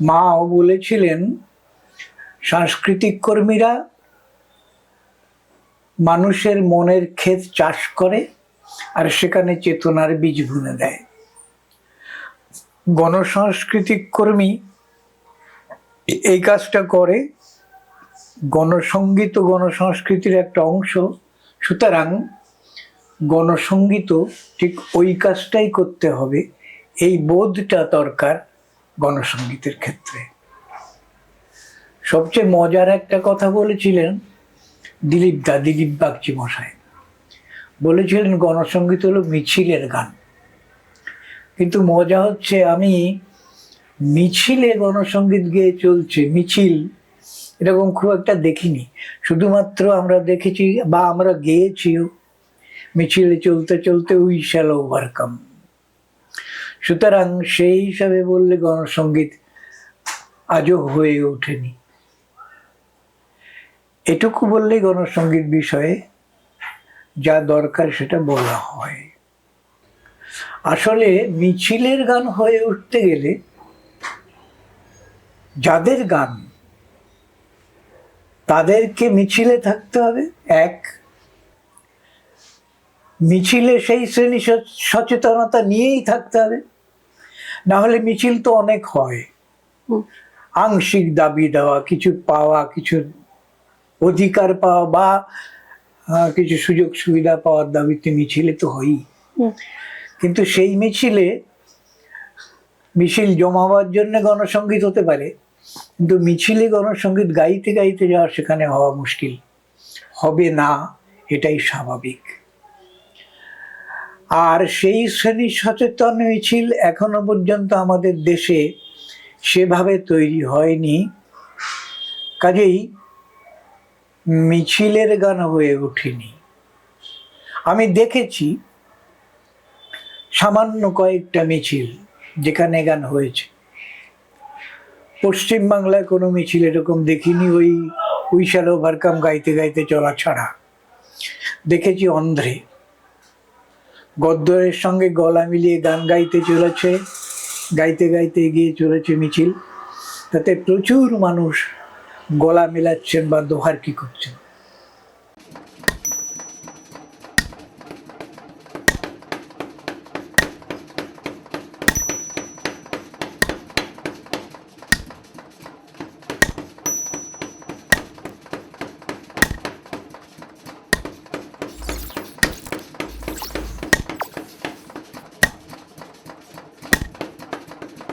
মাও বলেছিলেন সাংস্কৃতিক কর্মীরা মানুষের মনের ক্ষেত চাষ করে আর সেখানে চেতনার বীজ বুনে দেয়। গণসাংস্কৃতিক কর্মী এই কাজটা করে। গণসঙ্গীত ও গণসংস্কৃতির একটা অংশ, সুতরাং গণসঙ্গীত ঠিক ওই কাজটাই করতে হবে, এই বোধটা দরকার গণসঙ্গীতের ক্ষেত্রে। সবচেয়ে মজার একটা কথা বলেছিলেন দিলীপ বাগচি মশাই। বলেছিলেন গণসঙ্গীত হলো মিছিলের গান। কিন্তু মজা হচ্ছে, আমি মিছিলে গণসঙ্গীত গেয়ে চলছে, মিছিল এরকম খুব একটা দেখিনি। শুধুমাত্র আমরা দেখেছি বা আমরা গেয়েছিও, মিছিলে চলতে চলতে উই শ্যাল ওভারকাম। সুতরাং সেই হিসাবে বললে গণসঙ্গীত আজও হয়ে ওঠেনি। এটুকু বললেই গণসঙ্গীত বিষয়ে যা দরকার সেটা বলা হয়। আসলে মিছিলের গান হয়ে উঠতে গেলে যাদের গান তাদেরকে মিছিলে থাকতে হবে। এক, মিছিলে সেই শ্রেণী সচেতনতা নিয়েই থাকতে হবে, না হলে মিছিল তো অনেক হয়। আংশিক দাবি দেওয়া, কিছু পাওয়া, কিছু অধিকার পাওয়া বা কিছু সুযোগ সুবিধা পাওয়ার দাবিতে মিছিলে তো হয়ই। কিন্তু সেই মিছিল জমাবার জন্য গণসঙ্গীত হতে পারে, কিন্তু মিছিলে গণসঙ্গীত গাইতে গাইতে যাওয়া সেখানে হওয়া মুশকিল হবে না, এটাই স্বাভাবিক। আর সেই শ্রেণী সচেতন মিছিল এখনো পর্যন্ত আমাদের দেশে সেভাবে তৈরি হয়নি, কাজেই মিছিলের গান হয়ে ওঠেনি। আমি দেখেছি সামান্য কয়েকটা মিছিল যেখানে গান হয়েছে। পশ্চিমবাংলায় কোনো মিছিল এরকম দেখিনি, ওই উই শ্যাল ওভারকাম গাইতে গাইতে চলা ছাড়া। দেখেছি অন্ধ্রে গদ্যের সঙ্গে গলা মিলিয়ে গান গাইতে চলেছে, গাইতে গাইতে এগিয়ে চলেছে মিছিল, তাতে প্রচুর মানুষ গলা মেলাচ্ছেন বা দোহারকি করছেন।